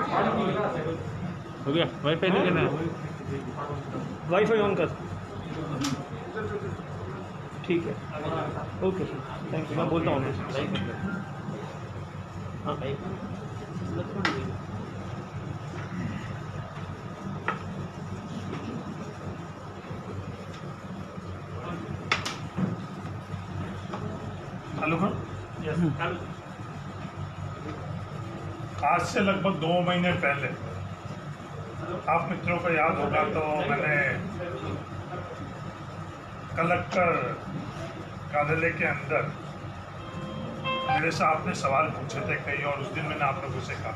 हो गया वाईफाई लेके ना वाईफाई ऑन कर। ठीक है, ओके थैंक यू। मैं बोलता हूँ हाँ भाई। चालू कर। आज से लगभग 2 महीने पहले आप मित्रों को याद होगा तो मैंने कलेक्टर कार्यालय के अंदर मेरे से आपने सवाल पूछे थे कई, और उस दिन मैंने आप लोगों से कहा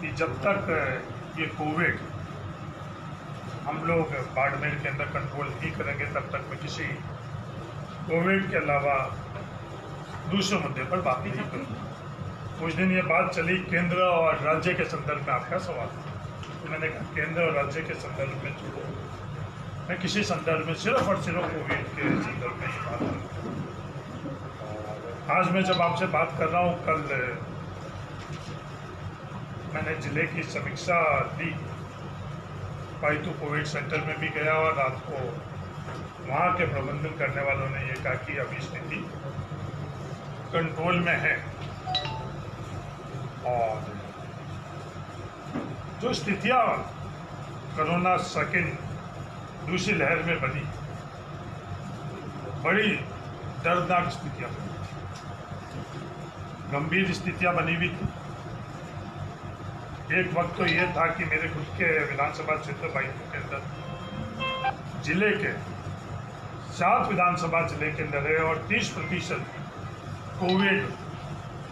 कि जब तक ये कोविड हम लोग बाड़मेर के अंदर कंट्रोल नहीं करेंगे तब तक मैं किसी कोविड के अलावा दूसरे मुद्दे पर बात नहीं करूँगा। उस दिन ये बात चली केंद्र और राज्य के संदर्भ में आपका सवाल, तो मैंने कहा केंद्र और राज्य के संदर्भ में छोड़ो, मैं किसी संदर्भ में सिर्फ और सिर्फ कोविड के संदर्भ में ही बात करूँ। आज मैं जब आपसे बात कर रहा हूँ, कल मैंने जिले की समीक्षा दी, पाइतू कोविड सेंटर में भी गया और रात को वहाँ के प्रबंधन करने वालों ने ये कहा कि अभी स्थिति कंट्रोल में है और जो स्थितियाँ कोरोना सेकेंड दूसरी लहर में बनी, बड़ी दर्दनाक स्थितियाँ बनी, गंभीर स्थितियाँ बनी हुई थी। एक वक्त तो ये था कि मेरे खुद के विधानसभा क्षेत्र बाइतू के अंदर जिले के 7 विधानसभा जिले के अंदर है और 30% कोविड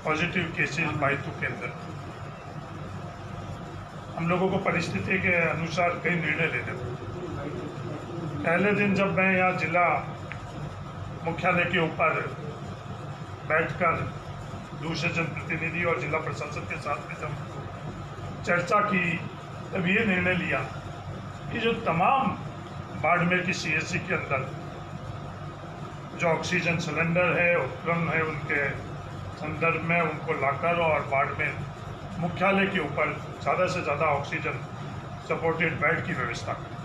पॉजिटिव केसेस बाइतू के अंदर। हम लोगों को परिस्थिति के अनुसार कई निर्णय लेने पड़े। पहले दिन जब मैं यहाँ जिला मुख्यालय के ऊपर बैठकर दूसरे जनप्रतिनिधि और जिला प्रशासन के साथ में जब चर्चा की, तब ये निर्णय लिया कि जो तमाम बाड़मेर की CHC के अंदर जो ऑक्सीजन सिलेंडर है, उपकरण है, उनके संदर्भ में उनको लाकर और बाड़मेर मुख्यालय के ऊपर ज़्यादा से ज़्यादा ऑक्सीजन सपोर्टेड बेड की व्यवस्था करें।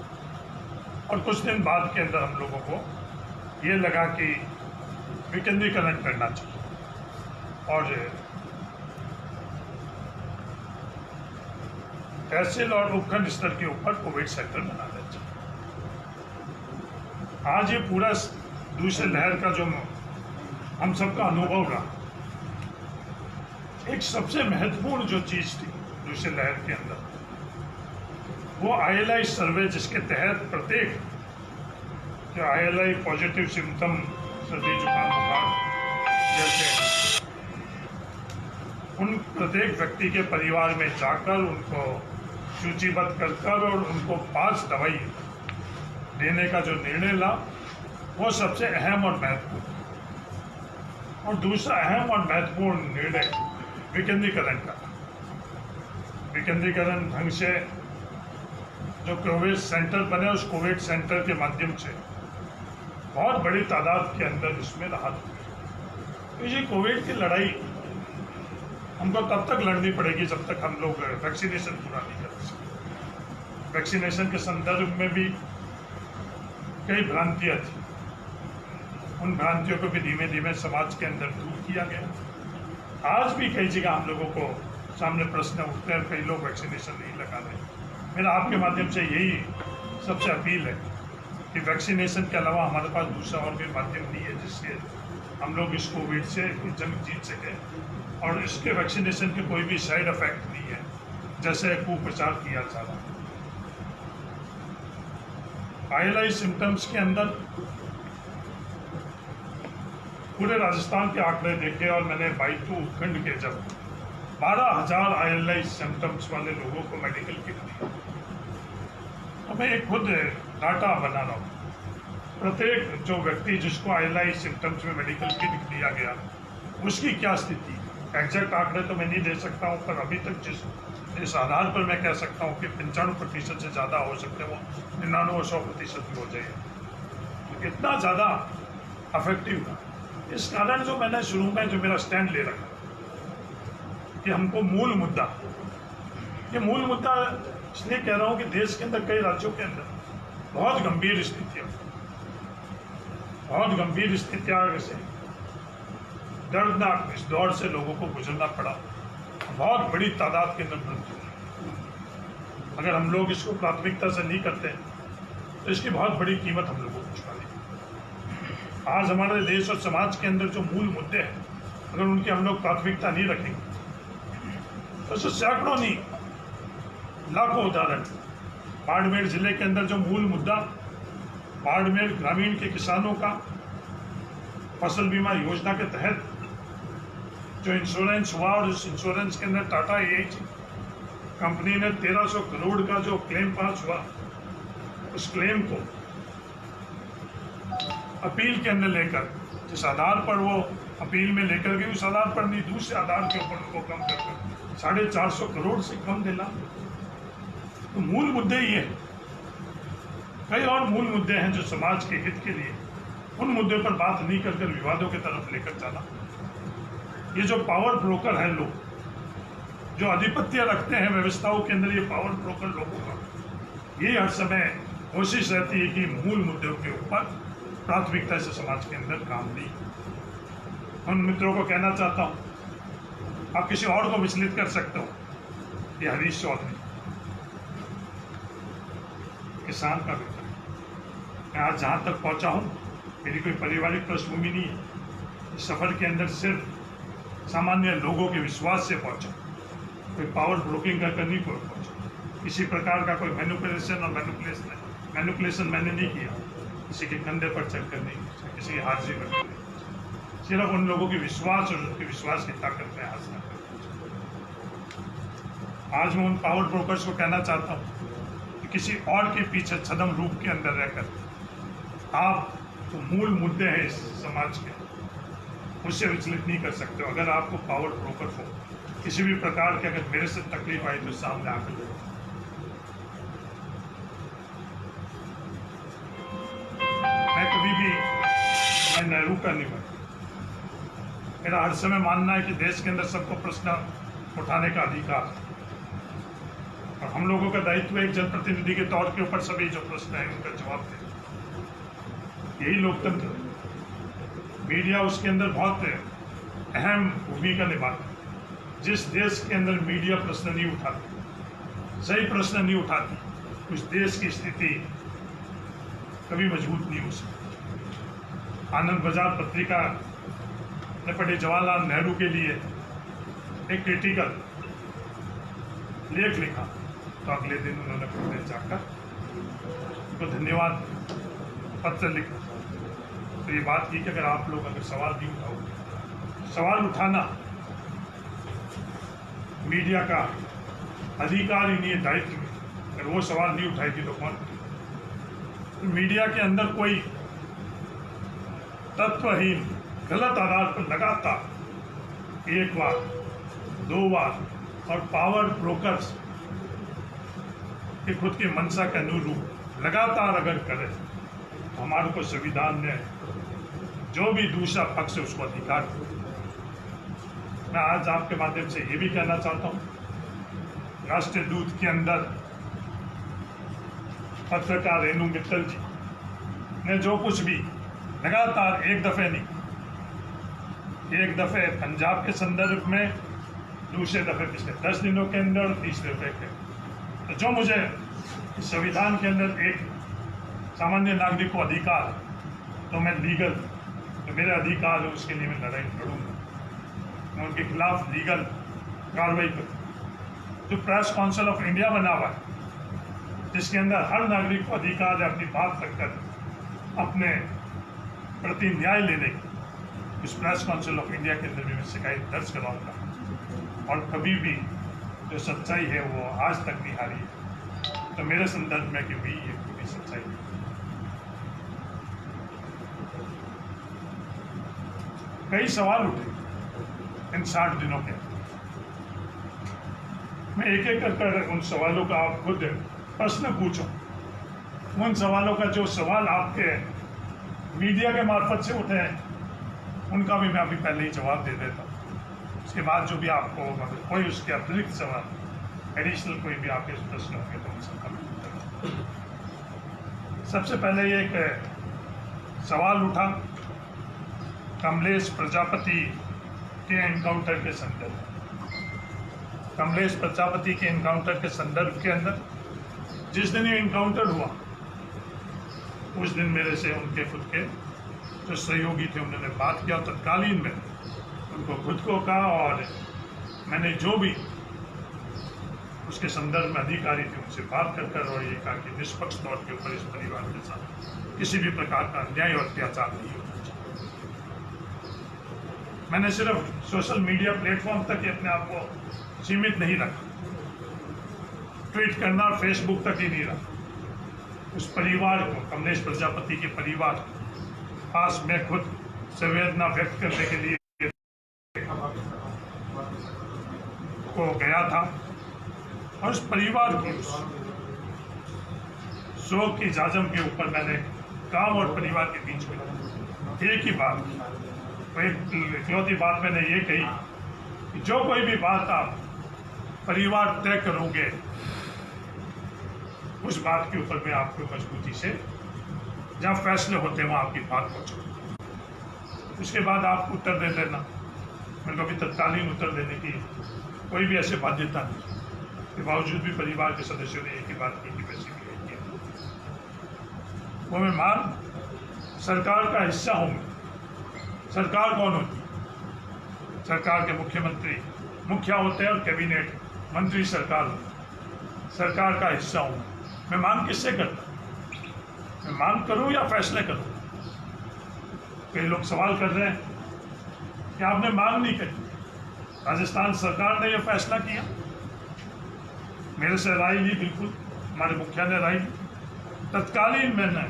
और कुछ दिन बाद के अंदर हम लोगों को ये लगा कि विकेंद्रीकरण करना चाहिए और तहसील और उपखंड स्तर के ऊपर कोविड सेंटर बनाना चाहिए। आज ये पूरा दूसरे लहर का जो हम सबका अनुभव रहा, एक सबसे महत्वपूर्ण जो चीज़ थी दूसरे लहर के अंदर, वो ILI सर्वे, जिसके तहत प्रत्येक जो ILI पॉजिटिव सिम्टम, सर्दी जुकाम बुखार जैसे, उन प्रत्येक व्यक्ति के परिवार में जाकर उनको सूचीबद्ध कर और उनको 5 दवाई देने का जो निर्णय ला, वो सबसे अहम और महत्वपूर्ण। और दूसरा अहम और महत्वपूर्ण निर्णय विकेंद्रीकरण का। विकेंद्रीकरण ढंग से जो कोविड सेंटर बने, उस कोविड सेंटर के माध्यम से बहुत बड़ी तादाद के अंदर इसमें राहत हुई। तो ये कोविड की लड़ाई हमको तब तक लड़नी पड़ेगी जब तक हम लोग वैक्सीनेशन पूरा नहीं कर सकते। वैक्सीनेशन के संदर्भ में भी कई भ्रांतियाँ थी, उन भ्रांतियों को भी धीमे धीमे समाज के अंदर दूर किया गया। आज भी कई जगह हम लोगों को सामने प्रश्न उठते हैं, कई लोग वैक्सीनेशन नहीं लगा रहे। मेरा आपके माध्यम से यही सबसे अपील है कि वैक्सीनेशन के अलावा हमारे पास दूसरा और भी माध्यम नहीं है जिससे हम लोग इस कोविड से जंग जीत सकें। और इसके वैक्सीनेशन के कोई भी साइड इफेक्ट नहीं है जैसे कुप्रचार किया जा रहा है। ILI सिम्टम्स के अंदर पूरे राजस्थान के आंकड़े देखे और मैंने बाइतू उपखंड के जब 12,000 ILI सिम्टम्स वाले लोगों को मेडिकल किट दी, तो मैं एक खुद डाटा बना रहा हूँ। प्रत्येक जो व्यक्ति जिसको ILI सिम्टम्स में मेडिकल किट दिया गया, उसकी क्या स्थिति, एग्जैक्ट आंकड़े तो मैं नहीं दे सकता हूँ, पर अभी तक इस आधार पर मैं कह सकता हूँ कि 95% से ज़्यादा हो सकते हैं, वो 99-100% भी हो जाए। तो इतना ज़्यादा अफेक्टिव था। इस कारण जो मैंने शुरू में जो मेरा स्टैंड ले रखा कि हमको मूल मुद्दा ये मूल मुद्दा इसलिए कह रहा हूं कि देश के अंदर कई राज्यों के अंदर बहुत गंभीर स्थितियां से दर्दनाक इस दौर से लोगों को गुजरना पड़ा। बहुत बड़ी तादाद के अंदर मृत्यु हुई। अगर हम लोग इसको प्राथमिकता से नहीं करते तो इसकी बहुत बड़ी कीमत हम लोगों को चुकानी। आज हमारे देश और समाज के अंदर जो मूल मुद्दे हैं, अगर उनकी हम लोग प्राथमिकता नहीं रखेंगे तो सैकड़ों नहीं लाखों उदाहरण। बाड़मेर जिले के अंदर जो मूल मुद्दा बाड़मेर ग्रामीण के किसानों का फसल बीमा योजना के तहत जो इंश्योरेंस हुआ, और उस इंश्योरेंस के अंदर टाटा AIG कंपनी ने 1300 करोड़ का जो क्लेम पास हुआ, उस क्लेम को अपील के अंदर लेकर, जिस आधार पर वो अपील में लेकर गई, उस आधार पर नहीं, दूसरे आधार के ऊपर उनको कम कर 450 करोड़ से कम देना। तो मूल मुद्दे ये हैं। कई और मूल मुद्दे हैं जो समाज के हित के लिए, उन मुद्दों पर बात नहीं कर विवादों की तरफ लेकर जाना। ये जो पावर ब्रोकर हैं लोग, जो आधिपत्य रखते हैं व्यवस्थाओं के अंदर, ये पावर ब्रोकर लोगों का ये हर समय कोशिश रहती है कि मूल मुद्दों के ऊपर प्राथमिकता से समाज के अंदर काम नहीं। उन मित्रों को कहना चाहता हूँ, आप किसी और को विचलित कर सकते हो, ये हरीश चौधरी किसान का मित्र। मैं आज जहाँ तक पहुँचा हूँ, मेरी कोई पारिवारिक पृष्ठभूमि नहीं है। इस सफर के अंदर सिर्फ सामान्य लोगों के विश्वास से पहुँचा, कोई पावर ब्रोकिंग का नहीं पहुँचा। किसी प्रकार का कोई मैनिपुलेशन मैंने नहीं किया, किसी के कंधे पर चढ़कर नहीं, किसी की हाजिरी पर नहीं। सिर्फ उन लोगों के विश्वास और उनके विश्वास की ताकत में हासिल कर। आज मैं उन पावर ब्रोकर्स को कहना चाहता हूँ कि किसी और के पीछे छद्म रूप के अंदर रहकर आप तो मूल मुद्दे हैं इस समाज के, उससे विचलित नहीं कर सकते हो। अगर आपको पावर ब्रोकर हो किसी भी प्रकार के, अगर मेरे से तकलीफ आई तो सामने आकर मैं कभी भी मैं नेहरू का नहीं बना। मेरा हर समय मानना है कि देश के अंदर सबको प्रश्न उठाने का अधिकार है, और हम लोगों का दायित्व एक जनप्रतिनिधि के तौर के ऊपर सभी जो प्रश्न है उनका जवाब देना। यही लोकतंत्र है। मीडिया उसके अंदर बहुत अहम भूमिका निभाता है। जिस देश के अंदर मीडिया प्रश्न नहीं उठाती, सही प्रश्न नहीं उठाती, उस देश की स्थिति कभी मजबूत नहीं हो सकती। आनंद बाजार पत्रिका ने पंडित जवाहरलाल नेहरू के लिए एक क्रिटिकल लेख लिखा, तो अगले दिन उन्होंने पुणे जाकर उनको धन्यवाद पत्र लिखा। तो ये बात की कि अगर आप लोग अगर सवाल नहीं उठाओगे, सवाल उठाना मीडिया का अधिकार ही नहीं है, दायित्व में। अगर वो सवाल नहीं उठाएगी तो कौन? तो मीडिया के अंदर कोई तत्वहीन गलत आधार पर लगातार एक बार, दो बार, और पावर ब्रोकर्स के खुद की मंशा के अनुरूप लगातार अगर करे, तो हमारे को संविधान ने जो भी दूसरा पक्ष है उसको अधिकार दिया। मैं आज आपके माध्यम से ये भी कहना चाहता हूँ, राष्ट्रीय दूत के अंदर पत्रकार रेणु मित्तल जी ने जो कुछ भी लगातार, एक दफे नहीं, एक दफे पंजाब के संदर्भ में, दूसरे दफे पिछले 10 दिनों के अंदर, तीसरे दफे के, तो जो मुझे इस संविधान के अंदर एक सामान्य नागरिक को अधिकार, तो मैं लीगल, तो मेरे अधिकार है उसके लिए मैं लड़ाई लड़ूंगा, मैं उनके खिलाफ लीगल कार्रवाई करूँ। जो प्रेस काउंसिल ऑफ इंडिया बना हुआ है, जिसके अंदर हर नागरिक को अधिकार है अपनी बात रखकर अपने प्रति न्याय लेने की, उस प्रेस काउंसिल ऑफ इंडिया के अंदर भी मैं शिकायत दर्ज कराऊंगा, और कभी भी जो सच्चाई है वो आज तक नहीं हारी है। तो मेरे संदर्भ में कि भी ये पूरी सच्चाई है। कई सवाल उठे इन 60 दिनों के, मैं एक एक कर उन सवालों का आप खुद प्रश्न पूछो। उन सवालों का जो सवाल आपके मीडिया के मार्फत से उठे हैं, उनका भी मैं अभी पहले ही जवाब दे देता हूँ। उसके बाद जो भी आपको अगर कोई उसके अतिरिक्त सवाल एडिशनल कोई भी आपके प्रश्न होंगे तो उनसे करूँ। सबसे पहले ये एक सवाल उठा कमलेश प्रजापति के एनकाउंटर के संदर्भ। कमलेश प्रजापति के एनकाउंटर के संदर्भ के अंदर जिस दिन ये एनकाउंटर हुआ उस दिन मेरे से उनके खुद के जो सहयोगी थे उन्होंने बात किया, तत्कालीन में उनको खुद को कहा और मैंने जो भी उसके संदर्भ में अधिकारी थे उनसे बात कर और ये कहा कि निष्पक्ष तौर के ऊपर इस परिवार के साथ किसी भी प्रकार का अन्याय और अत्याचार नहीं होना चाहिए। मैंने सिर्फ सोशल मीडिया प्लेटफॉर्म तक ही अपने आप को सीमित नहीं रखा, ट्वीट करना फेसबुक तक ही नहीं रखा। उस परिवार को, कमलेश प्रजापति के परिवार पास मैं खुद संवेदना व्यक्त करने के लिए को गया था और उस परिवार की उस शोक की जाजम के ऊपर मैंने काम और परिवार के बीच में एक ही बात, इकलौती बात मैंने ये कही कि जो कोई भी बात आप परिवार तय करोगे उस बात के ऊपर मैं आपको मजबूती से जहाँ फैसले होते हैं वहाँ आपकी बात पहुँचाऊँ। उसके बाद आप उत्तर दे देना, मेरे को अभी तत्कालीन उत्तर देने की कोई भी ऐसे बाध्यता नहीं के बावजूद भी परिवार के सदस्यों ने एक ही बात की कि वैसे भी है किया। वो मैं मान सरकार का हिस्सा हूँ। सरकार कौन होती है? सरकार के मुख्यमंत्री मुखिया होते हैं और कैबिनेट मंत्री सरकार होती है। सरकार का हिस्सा हूँ मैं मांग किससे करता? मैं मांग करूँ या फैसले करूँ? कई लोग सवाल कर रहे हैं कि आपने मांग नहीं करी, राजस्थान सरकार ने यह फैसला किया, मेरे से राय ली, बिल्कुल हमारे मुखिया ने राय ली। तत्कालीन मैंने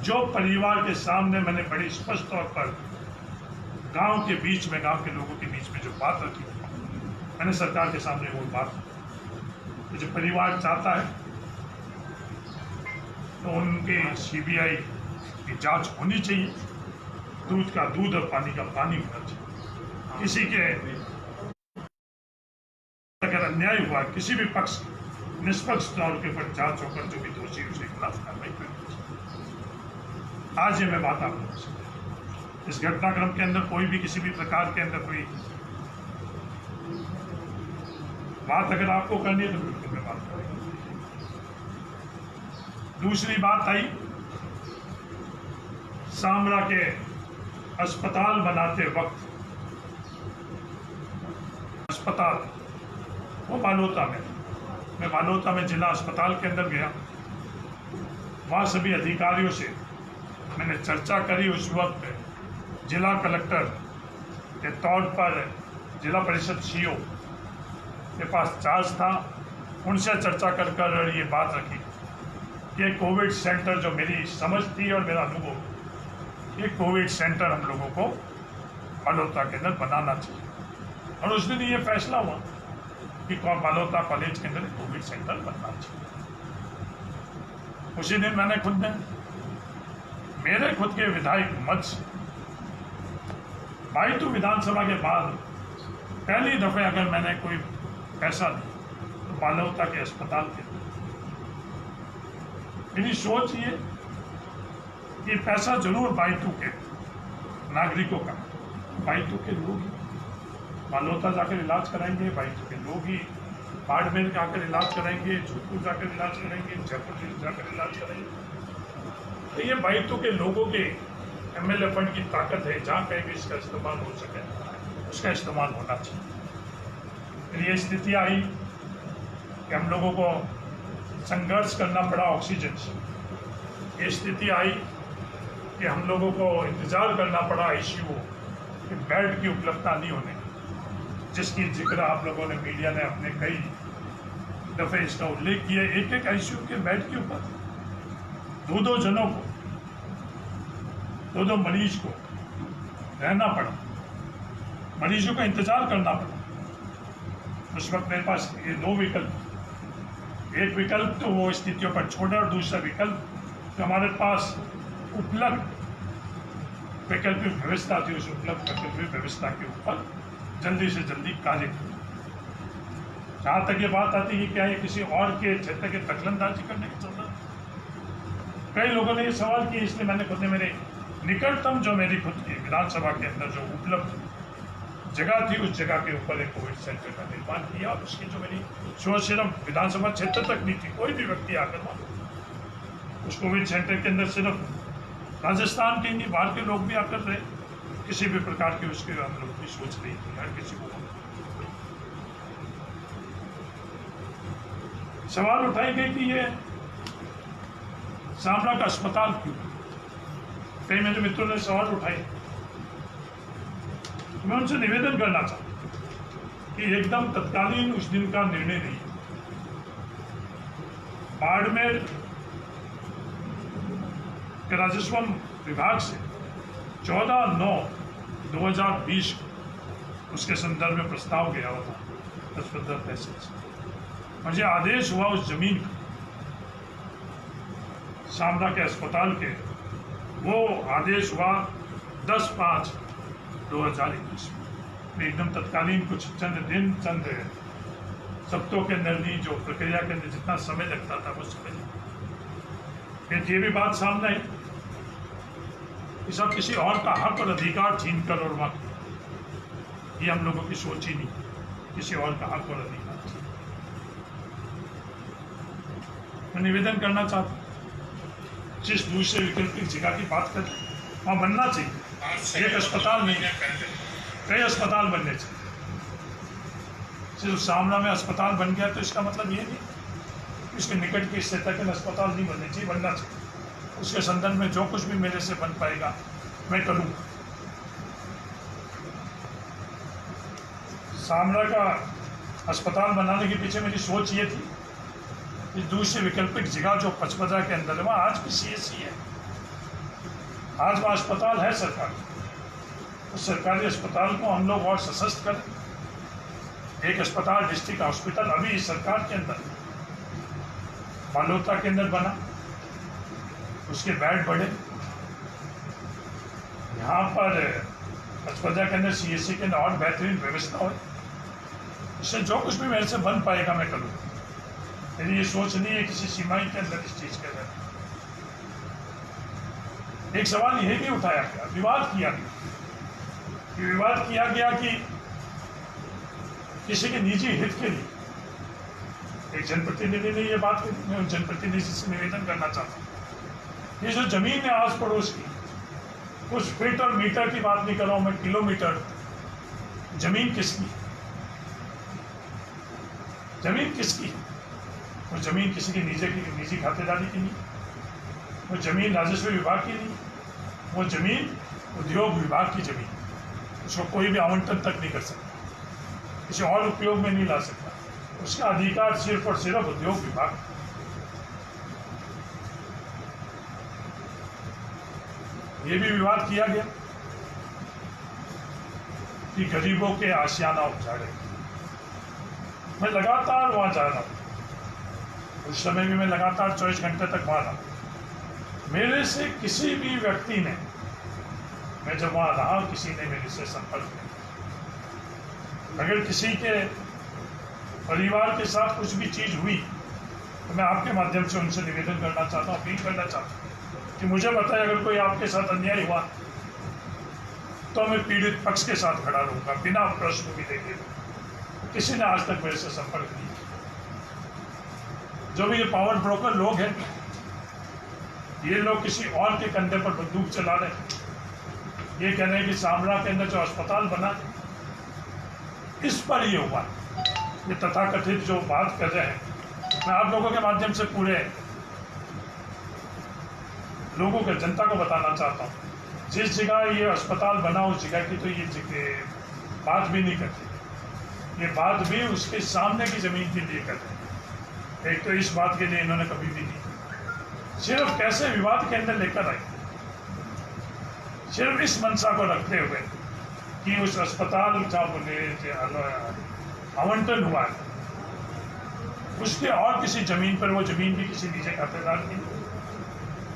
जो परिवार के सामने मैंने बड़ी स्पष्ट तौर पर गांव के बीच में, गांव के लोगों के बीच में जो बात रखी, मैंने सरकार के सामने वो बात तो जो परिवार चाहता है तो उनके सीबीआई की जांच होनी चाहिए, दूध का दूध और पानी का पानी होना चाहिए। किसी के अगर अन्याय हुआ किसी भी पक्ष निष्पक्ष तौर के ऊपर जांच होकर जो भी दोषी उसे खिलाफ कार्रवाई करनी चाहिए। आज ये मैं बात आपको इस घटनाक्रम के अंदर कोई भी किसी भी प्रकार के अंदर कोई बात अगर आपको करनी है तो बिल्कुल मैं बात करेंगे। दूसरी बात आई सामरा के अस्पताल बनाते वक्त, अस्पताल वो बालोता में, मैं बालोता में जिला अस्पताल के अंदर गया, वहाँ सभी अधिकारियों से मैंने चर्चा करी। उस वक्त जिला कलेक्टर के तौर पर जिला परिषद सीओ के पास चार्ज था, उनसे चर्चा कर ये बात रखी कि कोविड सेंटर, जो मेरी समझ थी और मेरा अनुभव, ये कोविड सेंटर हम लोगों को बालोता के अंदर बनाना चाहिए। और उस दिन ये फैसला हुआ कि बालोता कॉलेज के अंदर कोविड सेंटर बनना चाहिए। उसी दिन मैंने खुद ने मेरे खुद के विधायक मत से बाईतू विधानसभा के बाद पहली दफे अगर मैंने कोई पैसा दिया तो बालोता के अस्पताल के, मेरी सोच ये कि पैसा जरूर बाईतू के नागरिकों का, बाईतू के लोग ही बालोता जाकर इलाज कराएंगे, बाईतू के लोग ही बाड़मेर जाकर इलाज कराएंगे, जोधपुर जाकर इलाज कराएंगे, जयपुर जाकर इलाज कराएंगे। तो ये बाईतू के लोगों के एमएलए फंड की ताकत है, जहाँ कहीं भी इसका इस्तेमाल हो सके उसका इस्तेमाल होना चाहिए। फिर ये स्थिति आई कि हम लोगों को संघर्ष करना पड़ा ऑक्सीजन से। ये स्थिति आई कि हम लोगों को इंतज़ार करना पड़ा आईसीयू कि बेड की उपलब्धता नहीं होने, जिसकी जिक्र आप लोगों ने, मीडिया ने अपने कई दफ़े इसका उल्लेख किया। एक एक आईसीयू के बेड के ऊपर दो जनों को, दो मरीज को रहना पड़ा, मरीजों का इंतज़ार करना पड़ा। उस वक्त मेरे पास ये दो विकल्प, एक विकल्प तो वो स्थितियों पर छोड़ा और दूसरा विकल्प जो हमारे पास उपलब्ध वैकल्पिक व्यवस्था थी, उस उपलब्ध वैकल्पिक व्यवस्था के ऊपर जल्दी से जल्दी कार्य जहाँ तक ये बात आती है कि क्या ये किसी और के क्षेत्र के दखलंदाजी करने की चल रहा है? कई लोगों ने ये सवाल किया, इसलिए मैंने खुद ने मेरे निकटतम जो मेरी खुद की विधानसभा के अंदर जो उपलब्ध जगह थी उस जगह के ऊपर एक कोविड सेंटर का निर्माण किया। और उसकी जो मेरी सोच सिर्फ विधानसभा क्षेत्र तक नहीं थी, कोई भी व्यक्ति आकर वहाँ उस कोविड सेंटर के अंदर सिर्फ राजस्थान के नहीं बाहर के लोग भी आकर रहे, किसी भी प्रकार की उसके हम लोग की सोच नहीं थी। हर किसी को सवाल उठाई गई कि ये शामला का अस्पताल क्यों? कई मेरे मित्रों ने सवाल उठाए। मैं उनसे निवेदन करना चाहता हूं कि एकदम तत्कालीन उस दिन का निर्णय नहीं। बाड़मेर के राजस्व विभाग से 14/9/2020 उसके संदर्भ में प्रस्ताव गया हुआ था अस्पताल तहसील से। मुझे आदेश हुआ उस जमीन का शामला के अस्पताल के, वो आदेश हुआ 10/5/2021 में। एकदम तत्कालीन कुछ चंद दिन चंद सप्ताहों के अंदर नहीं, जो प्रक्रिया के अंदर जितना समय लगता था वो समय फिर ये भी बात सामने आई कि सब किसी और का हक और अधिकार छीन कर और वक्त, ये हम लोगों की सोच ही नहीं, किसी और का हक और अधिकार छीन। मैं निवेदन करना चाहता हूँ, जिस दूसरे वैकल्पिक जगह की बात करते वहाँ बनना चाहिए, एक अस्पताल नहीं, कई अस्पताल बनने चाहिए। सिर्फ शामला में अस्पताल बन गया तो इसका मतलब ये नहीं इसके निकट के क्षेत्र के अस्पताल नहीं बनने चाहिए, बनना चाहिए। उसके संदर्भ में जो कुछ भी मेरे से बन पाएगा मैं करूँगा। शामला का अस्पताल बनाने के पीछे मेरी सोच ये थी कि दूसरी वैकल्पिक जगह जो पचपदरा के अंदर है वहाँ आज भी CSC है, आज वहाँ अस्पताल है सरकार। उस सरकारी अस्पताल को हम लोग और सशक्त करें। एक अस्पताल डिस्ट्रिक्ट हॉस्पिटल अभी सरकार के अंदर बालोतरा के अंदर बना, उसके बेड बढ़े। यहाँ पर पचपदरा के अंदर CSC के अंदर और बेहतरीन व्यवस्था हो। इससे जो कुछ भी मेरे से बन पाएगा मैं करूँगा। मेरी ये सोच नहीं है किसी सीमाई के अंदर इस चीज़ के अंदर। एक सवाल यह भी उठाया गया, विवाद किया गया कि किसी के निजी हित के लिए एक जनप्रतिनिधि ने ये बात कही। मैं उन जनप्रतिनिधि से निवेदन करना चाहता हूँ, ये जो जमीन है आस पड़ोस की, कुछ फीट और मीटर की बात नहीं कर रहा हूँ मैं, किलोमीटर। जमीन किसकी? जमीन किसकी? वो जमीन किसी की निजी खातेदारी की नहीं, वो जमीन राजस्व विभाग की नहीं, वो जमीन उद्योग विभाग की जमीन। उसको कोई भी आवंटन तक नहीं कर सकता, किसी और उपयोग में नहीं ला सकता। उसका अधिकार सिर्फ और सिर्फ उद्योग विभाग। ये भी विवाद किया गया कि गरीबों के आशियाना उजाड़े। मैं लगातार वहां जा रहा हूँ, उस समय भी मैं लगातार 24 घंटे तक वहां रहा। मेरे से किसी भी व्यक्ति ने, मैं जब वहां रहा, किसी ने मेरे से संपर्क नहीं। अगर किसी के परिवार के साथ कुछ भी चीज़ हुई तो मैं आपके माध्यम से उनसे निवेदन करना चाहता हूँ, अपील करना चाहता हूँ कि मुझे बताए अगर कोई आपके साथ अन्याय हुआ तो मैं पीड़ित पक्ष के साथ खड़ा रहूँगा, बिना प्रश्न भी देंगे। किसी ने आज तक मेरे से संपर्क नहीं किया। जो भी ये पावर ब्रोकर लोग हैं, ये लोग किसी और के कंधे पर बंदूक चला रहे हैं। ये कह रहे हैं कि शामला के अंदर जो अस्पताल बना इस पर ये हुआ। ये तथाकथित जो बात कर रहे हैं, मैं आप लोगों के माध्यम से पूरे लोगों को, जनता को बताना चाहता हूँ, जिस जगह ये अस्पताल बना उस जगह की तो ये बात भी नहीं करती। ये बात भी उसके सामने की जमीन के लिए करते हैं। एक तो इस बात के लिए इन्होंने कभी भी नहीं, सिर्फ कैसे विवाद के अंदर लेकर आए, सिर्फ इस मंशा को रखते हुए कि उस अस्पताल का आवंटन हुआ है, उसके और किसी जमीन पर, वो जमीन भी किसी निजी खातेदार की,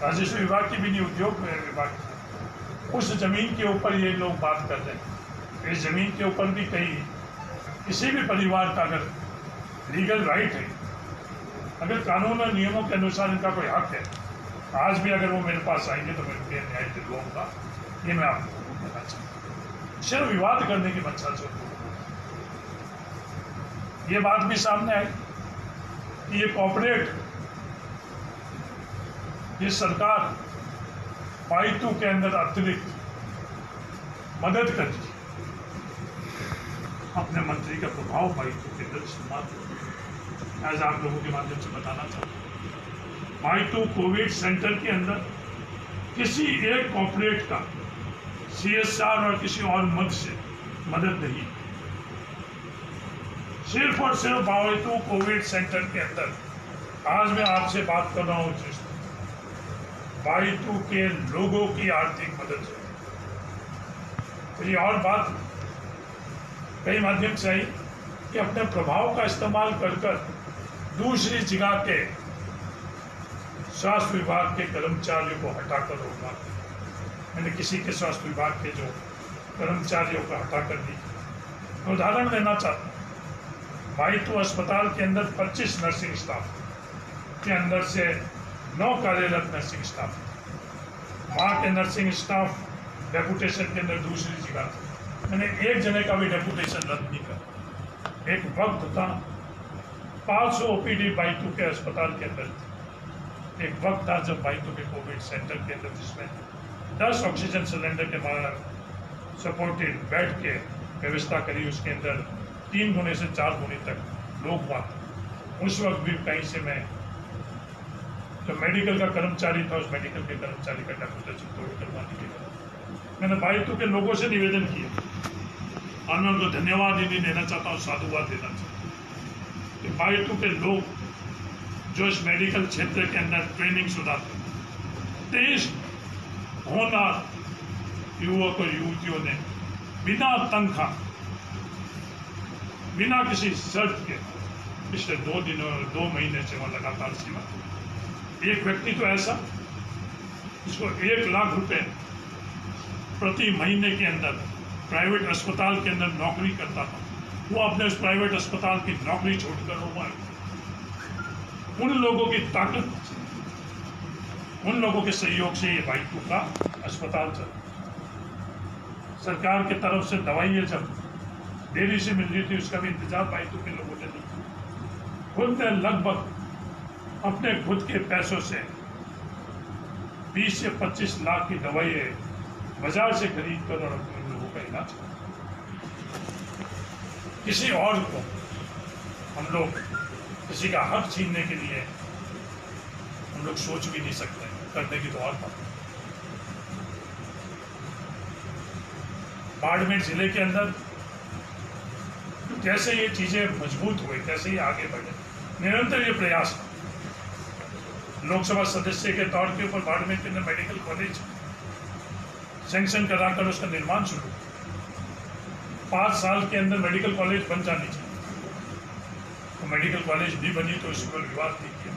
राजस्व विभाग की भी नहीं, उद्योग विभाग की, उस जमीन के ऊपर ये लोग बात कर रहे हैं। इस जमीन के ऊपर भी कहीं किसी भी परिवार का अगर लीगल राइट है। अगर कानून और नियमों के अनुसार इनका कोई हक है, आज भी अगर वो मेरे पास आएंगे तो मैं उनके न्याय दिलवाऊंगा। ये मैं आपको कहना चाहता हूँ। सिर्फ विवाद करने की मंशा से ये बात भी सामने आई कि ये कॉर्पोरेट, ये सरकार पाई2 के अंदर अतिरिक्त मदद कर दी। अपने मंत्री का प्रभाव पाई2 के अंदर इस्तेमाल आज आप लोगों के माध्यम से बताना चाहता हूँ। पाई2 कोविड सेंटर के अंदर किसी एक कॉर्पोरेट का CSR और किसी और मद से मदद नहीं, सिर्फ और सिर्फ पाई2 कोविड सेंटर के अंदर आज मैं आपसे बात कर रहा हूँ, पाई2 के लोगों की आर्थिक मदद है। तो ये और बात कई माध्यम से आई कि अपने प्रभाव का इस्तेमाल कर दूसरी जगह के स्वास्थ्य विभाग के कर्मचारियों को हटाकर होगा। मैंने किसी के स्वास्थ्य विभाग के जो कर्मचारियों को हटाकर दी। तो उदाहरण देना चाहता हूँ, पाई2 अस्पताल के अंदर 25 नर्सिंग स्टाफ के अंदर से 9 कार्यरत नर्सिंग स्टाफ, वहाँ के नर्सिंग स्टाफ डेपुटेशन के अंदर दूसरी जगह। मैंने एक जने का भी डेपुटेशन रद्द नहीं कर। एक वक्त था 500 OPD पाई2 के अस्पताल के अंदर। एक वक्त था जब पाई2 के कोविड सेंटर के अंदर जिसमें 10 ऑक्सीजन सिलेंडर के सपोर्टेड बेड के व्यवस्था करी, उसके अंदर 3 गुने से 4 गुने तक लोग हुआ। उस वक्त भी कहीं से मैं जो मेडिकल का कर्मचारी था, उस मेडिकल के कर्मचारी का डेपुटेशन तोड़ करवाने के लिए मैंने पाई2 के लोगों से निवेदन किया और मैं उनको धन्यवाद ही नहीं देना चाहता हूँ, साधुवाद देना चाहता हूँ कि पाई2 के लोग जो इस मेडिकल क्षेत्र के अंदर ट्रेनिंग सुधारते, 23 होनहार युवक और युवतियों ने बिना तनख्वाह, बिना किसी शर्त के पिछले 2 महीने से वहाँ लगातार सेवा। एक व्यक्ति तो ऐसा जिसको 1 लाख रुपए प्रति महीने के अंदर प्राइवेट अस्पताल के अंदर नौकरी करता था, वो अपने उस प्राइवेट अस्पताल की नौकरी छोड़कर हुआ है। उन लोगों की ताकत, उन लोगों के सहयोग से ये पाई2 का अस्पताल चल। सरकार की तरफ से दवाइयाँ जब देरी से मिल रही थी, उसका भी इंतजार पाई2 के लोगों ने नहीं। खुद ने लगभग अपने खुद के पैसों से 20 से 25 लाख की दवाइयाँ बाजार से खरीद कर और अपने लोगों का इलाज कर। किसी और को हम लोग किसी का हक छीनने के लिए हम लोग सोच भी नहीं सकते, करने की तो और बात। बाड़मेर जिले के अंदर जैसे ये चीजें मजबूत हुई, कैसे ये आगे बढ़े, निरंतर ये प्रयास। लोकसभा सदस्य के तौर के ऊपर बाड़मेर के अंदर मेडिकल कॉलेज सैंक्शन कराकर उसका निर्माण शुरू। 5 साल के अंदर मेडिकल कॉलेज बन जानी चाहिए। तो मेडिकल कॉलेज भी बनी तो इस पर विवाद नहीं किया।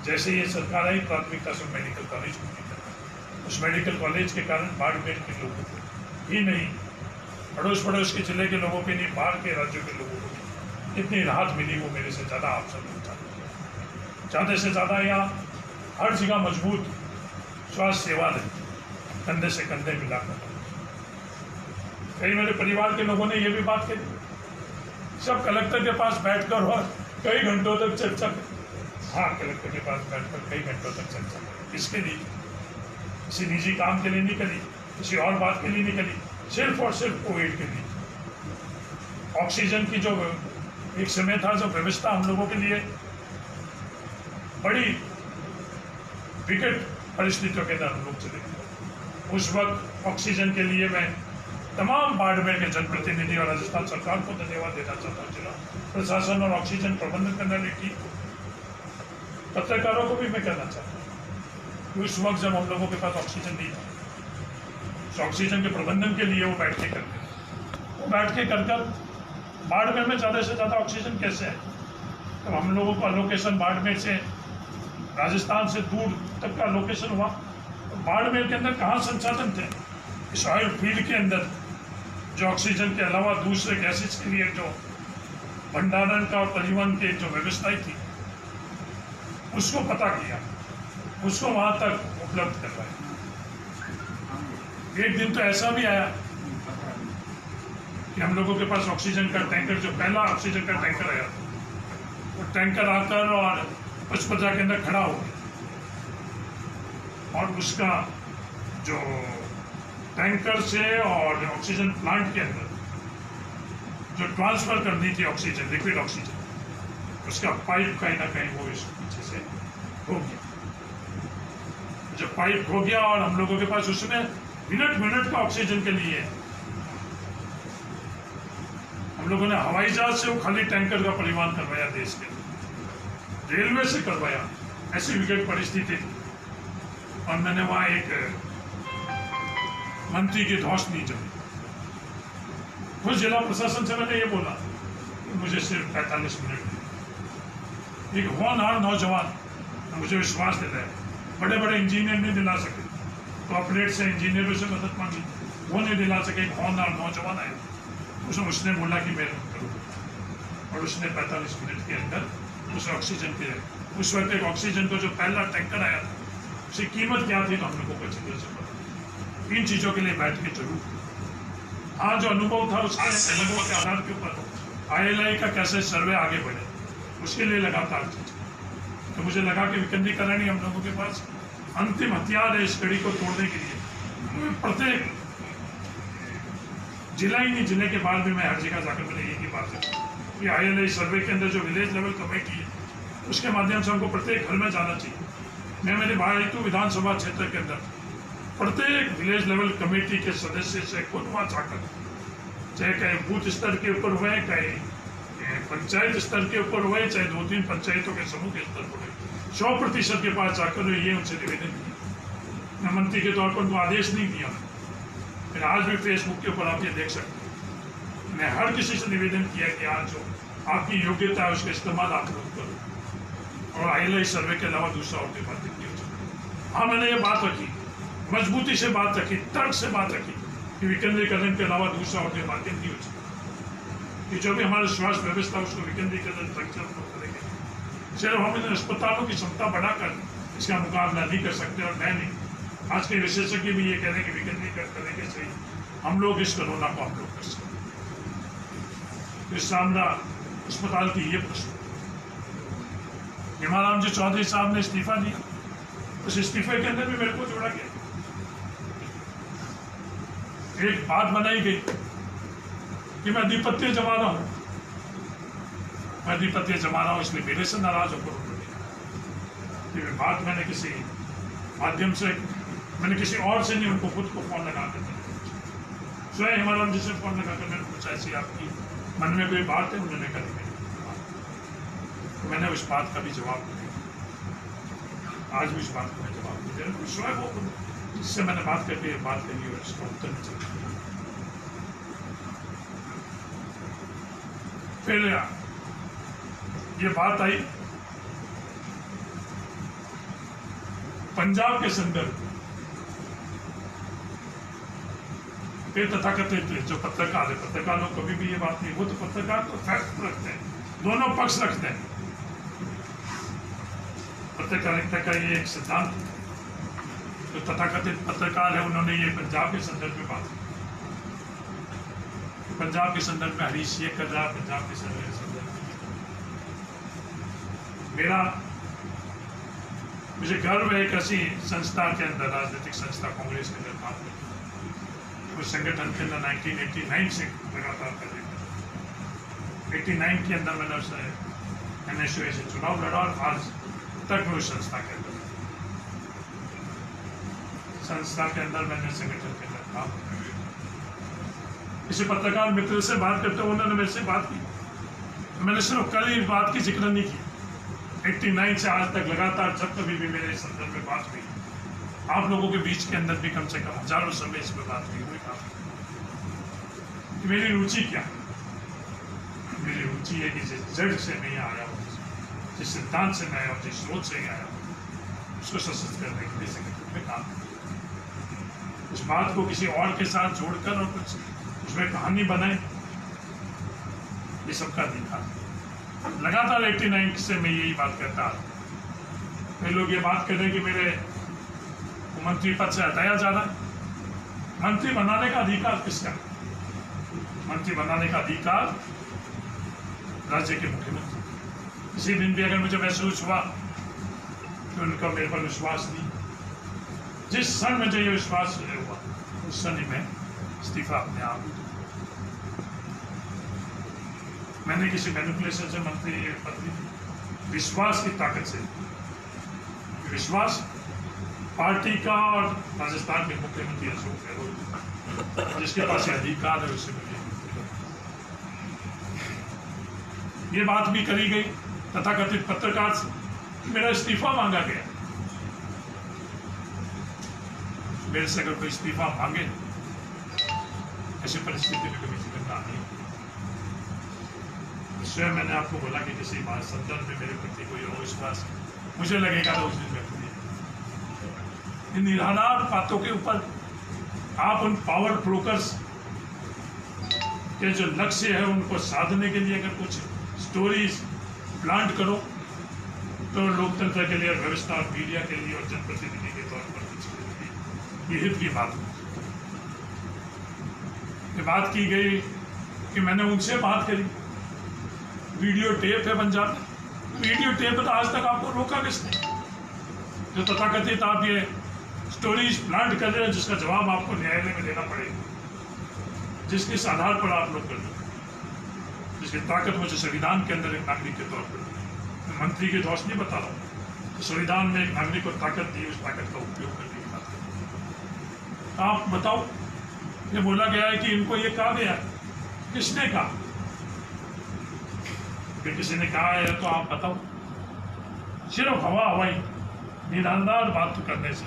जैसे ये सरकार आई, प्राथमिकता से मेडिकल कॉलेज को नहीं। उस मेडिकल कॉलेज के कारण बाड़मेर के लोगों को ही नहीं, अड़ोस पड़ोस के जिले के लोगों के नहीं, बाहर के राज्यों के लोगों को भी इतनी राहत मिली, वो मेरे से ज़्यादा आप सब लोग जानते। ज़्यादा से ज़्यादा यहाँ हर जगह मजबूत स्वास्थ्य सेवा दें, कंधे से कंधे मिलाकर। कई मेरे परिवार के लोगों ने ये भी बात कही, सब कलेक्टर के पास बैठकर और कई घंटों तक चर्चा करी। हाँ, कलेक्टर के पास बैठकर कई घंटों तक चर्चा करी। किसके लिए? किसी निजी काम के लिए नहीं करी, किसी और बात के लिए नहीं करी, सिर्फ और सिर्फ कोविड के लिए। ऑक्सीजन की जो एक समय था, जो व्यवस्था हम लोगों के लिए बड़ी विकट परिस्थितियों के अंदर हम लोग चले, उस वक्त ऑक्सीजन के लिए मैं तमाम बाड़मेर के जनप्रतिनिधि और राजस्थान सरकार को धन्यवाद देना चाहता हूँ। जिला प्रशासन और ऑक्सीजन प्रबंधन करने वाली टीम, पत्रकारों को भी मैं कहना चाहता हूँ। उस वक्त जब हम लोगों के पास ऑक्सीजन नहीं था, उस ऑक्सीजन के प्रबंधन के लिए वो बैठ के करते, वो बैठ के कर बाड़मेर में ज़्यादा से ज़्यादा ऑक्सीजन कैसे है। तो हम लोगों को अलोकेशन बाड़मेर से, राजस्थान से दूर तक का अलोकेशन हुआ, तो बाड़मेर के अंदर कहाँ संसाधन थे? इस ऑयल फील्ड के अंदर जो ऑक्सीजन के अलावा दूसरे गैसेज के लिए जो भंडारण का और परिवहन की जो व्यवस्थाएं थी उसको पता किया, उसको वहां तक उपलब्ध करवाया। एक दिन तो ऐसा भी आया कि हम लोगों के पास ऑक्सीजन का टैंकर, जो पहला ऑक्सीजन का टैंकर आया था, वो टैंकर आकर और पचपजा के अंदर खड़ा हो गया और उसका जो टैंकर से और ऑक्सीजन प्लांट के अंदर जो ट्रांसफर करनी थी ऑक्सीजन, लिक्विड ऑक्सीजन, उसका पाइप कहीं ना कहीं वो इस पीछे से हो गया। जब पाइप हो गया और हम लोगों के पास उसमें मिनट का ऑक्सीजन के लिए हम लोगों ने हवाई जहाज से वो खाली टैंकर का परिवहन करवाया, देश के रेलवे से करवाया। ऐसी विकट परिस्थिति थी और मैंने वहां एक मंत्री की धौंस नहीं जमी। उस जिला प्रशासन से मैंने ये बोला कि मुझे सिर्फ 45 मिनट दें। एक होनहार नौजवान मुझे विश्वास दिलाया, बड़े बड़े इंजीनियर नहीं दिला सके, कॉर्पोरेट से इंजीनियरों से मदद मांगी, वो नहीं दिला सके। एक होनहार नौजवान आया, उसने बोला कि मैं करूँ, और उसने 45 मिनट के अंदर उस ऑक्सीजन के, उस वक्त एक ऑक्सीजन को जो पहला टैंकर आया था उसकी कीमत क्या थी तो हम लोगों को अच्छी तरह से पता। इन चीज़ों के लिए बैठ के जरूर, हाँ जो अनुभव था उसके अनुभव के आधार के ऊपर ILI का कैसे सर्वे आगे बढ़े उसके लिए लगातार चीज। तो मुझे लगा कि विकेंद्रीकरण ही हम लोगों के पास अंतिम हथियार है इस कड़ी को तोड़ने के लिए। प्रत्येक जिला ही नहीं, जिले के बाद भी मैं हर जगह जाकर मैंने यही बात है कि ILI सर्वे के अंदर जो विलेज लेवल कमेटी है उसके माध्यम से हमको प्रत्येक घर में जाना चाहिए। मैं मेरे भाईतू विधानसभा क्षेत्र के अंदर प्रत्येक विलेज लेवल कमेटी के सदस्य से खुदवा जाकर, चाहे कहीं बूथ स्तर के ऊपर हुए, कहीं पंचायत स्तर के ऊपर हुए, चाहे 2-3 पंचायतों के समूह के स्तर पर हुए, 100% के पास जाकर ये उनसे निवेदन किया। मैं मंत्री के तौर पर उनको आदेश नहीं दिया, फिर आज भी फेसबुक के ऊपर आप ये देख सकते हैं, मैं हर किसी से निवेदन किया कि आज जो आपकी योग्यता है उसका इस्तेमाल आप लोग करो और ILI सर्वे के अलावा दूसरा और कोई बात नहीं की। हाँ, मैंने ये बात रखी, मजबूती से बात रखी, तर्क से बात रखी कि विकेंद्रीकरण के अलावा दूसरा और कोई बातें नहीं हो सकती कि जो भी हमारे स्वास्थ्य व्यवस्था उसको विकेंद्रीकरण तक करेंगे। सिर्फ हम इन अस्पतालों की क्षमता बढ़ाकर इसका मुकाबला नहीं कर सकते, और मैं नहीं, आज के विशेषज्ञ भी ये कह रहे हैं कि विकेंद्रीकरण करेंगे सही, हम लोग इस कोरोना को हम लोग कर सकते। इस शानदार अस्पताल की ये प्रश्न, हिमाराम जी चौधरी साहब ने इस्तीफा दिया, उस इस्तीफे के अंदर भी मेरे को जोड़ा गया। एक बात बनाई गई कि मैं अधिपत्य जमा रहा हूं, मैं अधिपत्य जमा रहा हूं, इसलिए मेरे से नाराज होकर ये बात मैंने किसी माध्यम से, मैंने किसी और से नहीं, उनको खुद को फोन लगा कर स्वयं हिमाराम जी से फोन लगाकर मैंने पूछा ऐसी आपकी मन में कोई बात है? उन्होंने कहा तो मैंने उस बात का भी जवाब दिया, आज भी उस बात का मैं जवाब दिया, स्वयं वो जिससे मैंने बात करके बात करी और इसका उत्तर नहीं चाहिए। फिर ये बात आई पंजाब के संदर्भ, फिर तथाकथित जो पत्रकार है, पत्रकार लोग कभी भी ये बात नहीं, वो तो पत्रकार तो फैक्ट रखते हैं, दोनों पक्ष रखते हैं। पत्रकारिता का ये एक सिद्धांत, जो तथाकथित पत्रकार है उन्होंने ये पंजाब के संदर्भ में बात की, पंजाब के संदर्भ में हरीश ये कर रहा, पंजाब के संदर्भ मेरा, मुझे गर्व है एक ऐसी संस्था के अंदर, राजनीतिक संस्था कांग्रेस के अंदर काम करती, उस संगठन के अंदर 1989 से लगातार कर रही थी। 89 के अंदर मैंने उस NSUA से चुनाव लड़ा और आज तक मैं उस संस्था के अंदर मैंने संगठन के अंदर काम किया। किसी पत्रकार मित्र से बात करते हुए उन्होंने मेरे से बात की, मैंने सिर्फ कल ही बात की जिक्र नहीं किया, 89 से आज तक लगातार जब कभी भी मेरे संदर्भ में बात हुई, आप लोगों के बीच के अंदर भी कम से कम हजारों समय इसमें बात हुई हुई कहा कि मेरी रुचि क्या है। मेरी रुचि है कि जिस जड़ से मैं आया हूँ, जिस सिद्धांत से मैं आया हूँ, जिस सोच से आया हूँ, उसको सशक्त करने के लिए संगठन में काम करें। उस बात को किसी और के साथ जोड़कर और कुछ उसमें कहानी बनाए, ये सबका नहीं था। लगातार 89 से मैं यही बात करता हूँ। कई लोग ये बात कर रहे हैं कि मेरे मंत्री पद से हटाया जा रहा है। मंत्री बनाने का अधिकार किसका? मंत्री बनाने का अधिकार राज्य के मुख्यमंत्री। किसी दिन भी अगर मुझे महसूस हुआ कि उनका मेरे पर विश्वास नहीं, जिस क्षण मुझे ये विश्वास हुआ उस क्षण ही मैं इस्तीफा अपने आप दूँ। मैंने किसी मैनिपुलेशन से मंत्री पद नहीं, विश्वास की ताकत से। विश्वास पार्टी का और राजस्थान के मुख्यमंत्री अशोक गहलोत, जिसके पास अधिकार है, उससे मुझे ये बात भी करी गई तथाकथित पत्रकार से, मेरा इस्तीफा मांगा गया। मेरे से अगर कोई इस्तीफा मांगे, ऐसी परिस्थिति में कभी जिक्र नहीं। स्वयं मैंने आपको बोला कि किसी बात संदर्भ में मेरे प्रति कोई अविश्वास मुझे लगेगा तो उस दिन मैं इन निराधार बातों के ऊपर आप उन पावर ब्रोकर्स के जो लक्ष्य है उनको साधने के लिए अगर कुछ स्टोरीज प्लांट करो तो लोकतंत्र के लिए, व्यवस्था और मीडिया के लिए और जनप्रतिनिधि के तौर पर ये हित की बात हो। ये बात की गई कि मैंने उनसे बात करी, वीडियो टेप है पंजाब में। वीडियो टेप तो आज तक आपको रोका किसने? जो तथाकथित आप ये स्टोरीज प्लांट कर रहे हैं, जिसका जवाब आपको न्यायालय में देना पड़ेगा, जिसके आधार पर आप लोग कर रहे हैं, जिसकी ताकत मुझे संविधान के अंदर एक नागरिक के तौर पर, मैं मंत्री के दोष नहीं बता रहा हूँ, तो संविधान में एक नागरिक को ताकत दी, उस ताकत का उपयोग करने की बात। आप बताओ, ये बोला गया है कि इनको ये कहा गया, किसने कहा? फिर किसी ने कहा है तो आप बताओ। सिर्फ हवाई निराधार बात करने से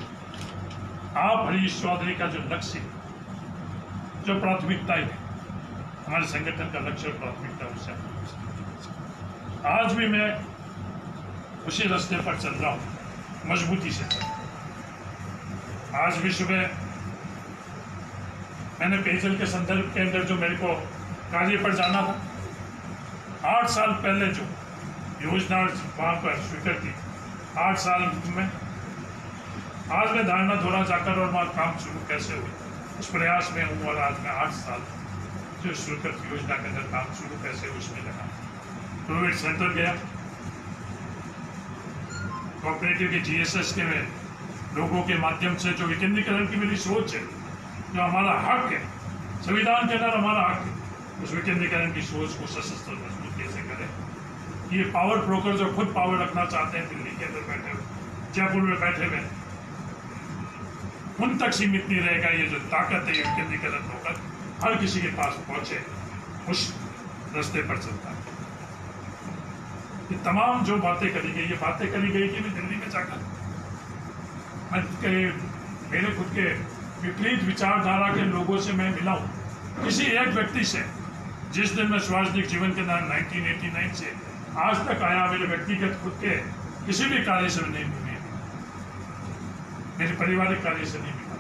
आप हरीश चौधरी का जो लक्ष्य, जो प्राथमिकता है, हमारे संगठन का लक्ष्य और प्राथमिकता, उससे आज भी मैं उसी रास्ते पर चल रहा हूँ, मजबूती से चल रहा हूँ। आज भी सुबह मैंने पेयजल के संदर्भ के अंदर जो मेरे को कार्य पर जाना था, 8 साल पहले जो योजना वहाँ पर स्वीकृत थी, 8 साल में आज मैं धारणा धोरा जाकर और वहाँ काम शुरू कैसे हुई उस प्रयास में हूँ। और आज मैं 8 साल जो स्वीकृत योजना के अंदर काम शुरू कैसे हुई उसमें लगा। कोविड सेंटर गया, कोऑपरेटिव के GSS के में लोगों के माध्यम से जो विकेंद्रीकरण की मेरी सोच है, जो हमारा हक है, संविधान के अंदर हमारा हक है, उस विकेंद्रीकरण की सोच को सशस्त्र मजबूत कैसे करें। ये पावर ब्रोकर जो खुद पावर रखना चाहते हैं, दिल्ली के अंदर बैठे हुए, जयपुर में बैठे हुए, उन तक सीमित नहीं रहेगा। ये जो ताकत है, ये विकेंद्रीकरण होकर हर किसी के पास पहुंचे, उस रास्ते पर चलता है। ये तमाम जो बातें करी गई, ये बातें करी गई कि मैं दिल्ली में जाकर मेरे खुद के विपरीत विचारधारा के लोगों से मैं मिला हूँ। किसी एक व्यक्ति से, जिस दिन मैं सार्वजनिक जीवन के नाम 1989 से आज तक आया, मेरे व्यक्तिगत खुद के किसी भी कार्य से नहीं मिले, मेरे पारिवारिक कार्य से नहीं मिला।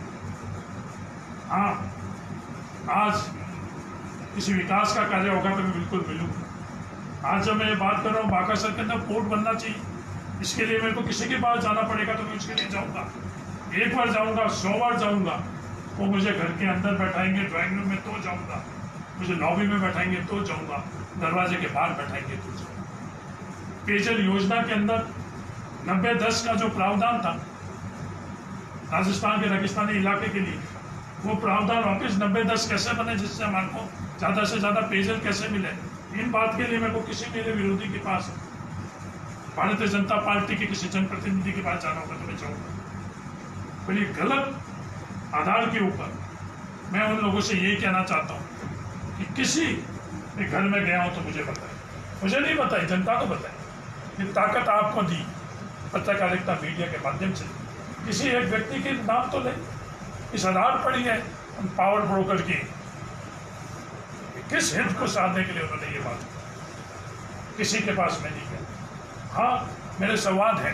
हाँ, आज किसी विकास का कार्य होगा तो मैं बिल्कुल मिलूंगा। आज जब मैं ये बात कर रहा हूँ, बाकासर के अंदर पोर्ट बनना चाहिए, इसके लिए मेरे को किसी के पास जाना पड़ेगा तो मैं उसके लिए जाऊँगा। एक बार जाऊँगा, 100 बार जाऊँगा। वो मुझे घर के अंदर बैठाएंगे ड्राइंग रूम में तो जाऊँगा, मुझे लॉबी में बैठाएंगे तो जाऊँगा, दरवाजे के बाहर बैठाएंगे तो जाऊँगा। पेयजल योजना के अंदर 90-10 का जो प्रावधान था राजस्थान के रेगिस्तानी इलाके के लिए, वो प्रावधान वापस 90-10 कैसे बने, जिससे हमारे को ज़्यादा से ज़्यादा पेयजल कैसे मिले। इन बात के लिए मेरे को किसी मेरे विरोधी के पास, भारतीय जनता पार्टी के किसी जनप्रतिनिधि के पास जाना होगा तो मैं जाऊँगा। पर ये गलत आधार के ऊपर मैं उन लोगों से यही कहना चाहता हूँ कि किसी के घर में गया हूँ तो मुझे बताए, मुझे नहीं बताए, जनता को बताए। ये ताकत आपको दी पत्रकारिता मीडिया के माध्यम से, किसी एक व्यक्ति के नाम तो ले, इस आधार पर ही है उन पावर ब्रोकर की किस हित को साधने के लिए उन्होंने ये बात, किसी के पास मैं नहीं गया। हाँ, मेरे संवाद है,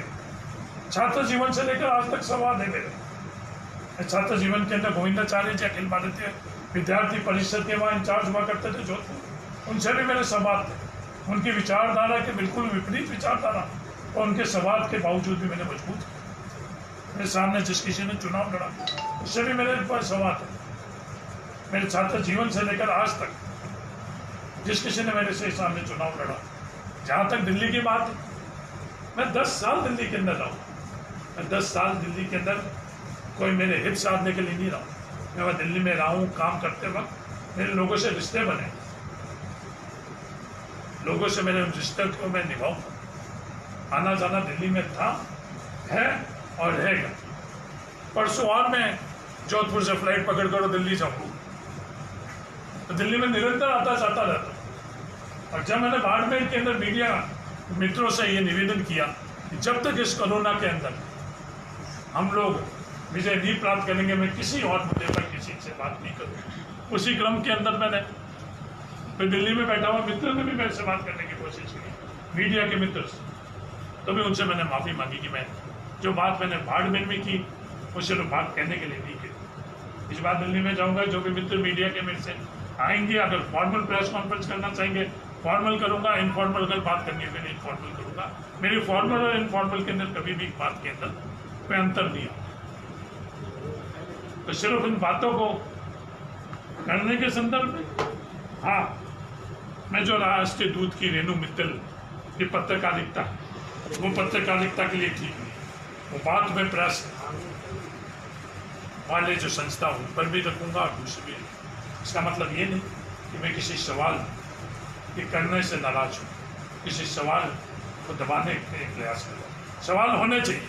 छात्र जीवन से लेकर आज तक संवाद है मेरे। छात्र जीवन के अंदर गोविंदाचार्य जी अखिल भारतीय विद्यार्थी परिषद के वहाँ इंचार्ज हुआ करते थे जोधपुर, उनसे भी मेरे संवाद थे। उनकी विचारधारा के बिल्कुल विपरीत विचारधारा और उनके सवाल के बावजूद भी मैंने मजबूत किया। मेरे सामने जिस किसी ने चुनाव लड़ा उससे भी मेरे पास सवाल है। मेरे छात्र जीवन से लेकर आज तक जिस किसी ने मेरे से सामने चुनाव लड़ा, जहाँ तक दिल्ली की बात है, मैं 10 साल दिल्ली के अंदर रहा। मैं 10 साल दिल्ली के अंदर कोई मेरे हित साधने के लिए नहीं रहा। मैं दिल्ली में रहा हूँ, काम करते वक्त मेरे लोगों से रिश्ते बने, लोगों से मेरे उन रिश्ते को मैं निभाऊँ। आना जाना दिल्ली में था, है और रहेगा। परसों और मैं जोधपुर से फ्लाइट पकड़ कर दिल्ली जाऊँगा, तो दिल्ली में निरंतर आता जाता रहता। और जब मैंने बाड़मेर के अंदर मीडिया मित्रों से ये निवेदन किया कि जब तक इस कोरोना के अंदर हम लोग विजय नहीं प्राप्त करेंगे, मैं किसी और मुद्दे पर किसी से बात नहीं करूँ। उसी क्रम के अंदर मैंने फिर दिल्ली में बैठा हुआ मित्र ने भी मेरे से बात करने की कोशिश की, मीडिया के मित्र से, तो भी उनसे मैंने माफ़ी मांगी कि मैं जो बात मैंने बाड़मेर में की उससे तो बात कहने के लिए नहीं की। इस बार दिल्ली में जाऊँगा, जो भी मित्र मीडिया के मेरे से आएंगे, अगर फॉर्मल प्रेस कॉन्फ्रेंस करना चाहेंगे फॉर्मल करूँगा, इनफॉर्मल अगर बात करनी होगी इनफॉर्मल करूँगा। मेरी फॉर्मल और इनफॉर्मल के अंदर कभी भी बात के अंदर कोई अंतर नहीं आता। तो सिर्फ इन बातों को करने के संदर्भ में, हाँ, मैं जो राष्ट्रीय दूत की रेणु मित्तल की पत्रकारिता, वो पत्रकारिता के लिए ठीक नहीं, वो बात में प्रेस वाले जो संस्था उन पर भी रखूँगा और दूसरी भी। इसका मतलब ये नहीं कि मैं किसी सवाल के करने से नाराज हूँ, किसी सवाल को दबाने के प्रयास करूँ। सवाल होने चाहिए,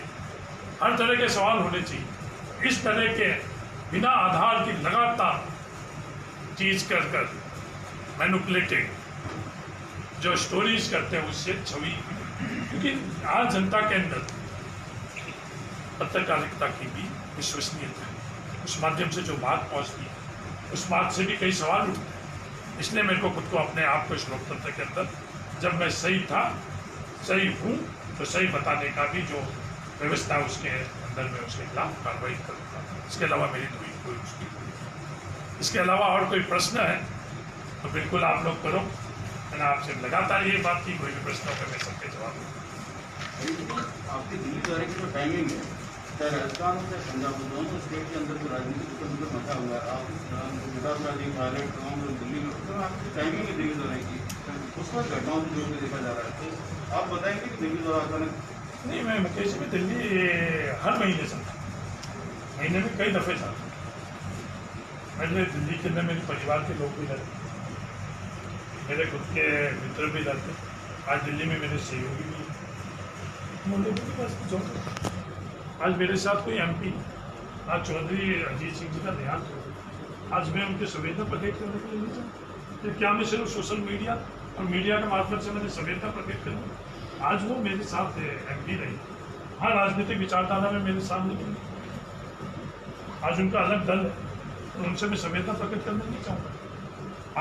हर तरह के सवाल होने चाहिए। इस तरह के बिना आधार की लगातार चीज कर मैनिपुलेटेड जो स्टोरीज करते हैं उससे छवि, क्योंकि आज जनता के अंदर पत्रकारिता की भी विश्वसनीयता है। उस माध्यम से जो बात पहुंचती है उस बात से भी कई सवाल उठते हैं। इसलिए मेरे को खुद को अपने आप को इस लोकतंत्र के अंदर, जब मैं सही था, सही हूँ, तो सही बताने का भी जो व्यवस्था है उसके अंदर में उसके खिलाफ कार्रवाई करूँगा। इसके अलावा मेरी कोई मुश्किल नहीं। इसके अलावा और कोई प्रश्न है तो बिल्कुल आप लोग करो। मैंने आपसे लगातार ये बात की, कोई भी प्रश्न होगा मैं सबके जवाब दूँगा। आपकी दिल्ली दौरे की जो टाइमिंग है, चाहे राजस्थान चाहे पंजाब, दोनों स्टेट के अंदर जो राजनीतिक उथल-पुथल मचा हुआ है, आप गुजरात पायलट तमाम लोग दिल्ली में, तो आपकी टाइमिंग है दिल्ली दौरे की, उस पर घटनाओं से जोड़ के देखा जा रहा है, तो आप बताएंगे कि दिल्ली दौरा अचानक? नहीं, मैं मुकेश में दिल्ली हर महीने जाता, महीने में कई दफ़े जाता। मेरे दिल्ली के अंदर मेरे परिवार के लोग भी रहते, मेरे खुद के मित्र भी रहते। आज दिल्ली में मेरे सहयोगी भी हैं। आज मेरे साथ कोई MP, आज चौधरी अजीत सिंह जी का देहांत हो, आज मैं उनके संवेदना प्रकट करने के लिए नहीं चाहता। फिर क्या मैं सिर्फ सोशल मीडिया और मीडिया के मार्फत से मैंने संवेदना प्रकट करूँ? आज वो मेरे साथ MP रही, हाँ, राजनीतिक विचारधारा में मेरे सामने नहीं। आज उनका अलग दल है, तो उनसे मैं संवेदना प्रकट करना नहीं चाहूँगा।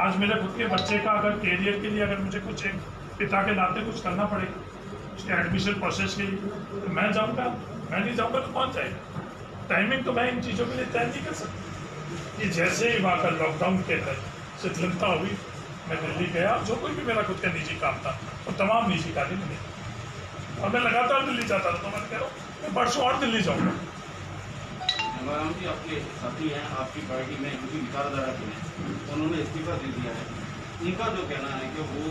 आज मेरे खुद के बच्चे का अगर कैरियर के लिए अगर मुझे कुछ एक पिता के नाते कुछ करना पड़ेगा, उसके एडमिशन प्रोसेस के लिए, तो मैं जाऊँगा। मैं नहीं जाऊँगा तो कौन जाएगा? टाइमिंग तो मैं इन चीज़ों के लिए तय नहीं कर सकता। कि जैसे ही वहाँ का लॉकडाउन के अंदर शिथिलता हुई, मैं दिल्ली गया, जो कोई भी मेरा खुद का निजी काम था वो तमाम निजी कार्य मिले, और मैं लगातार दिल्ली जाता था। तो मैं कह रहा हूँ मैं परसों और दिल्ली जाऊँगा। गंगाराम जी आपके साथी हैं, आपकी पार्टी में उनकी विचारधारा के हैं, उन्होंने इस्तीफा दे दिया है। उनका जो कहना है कि वो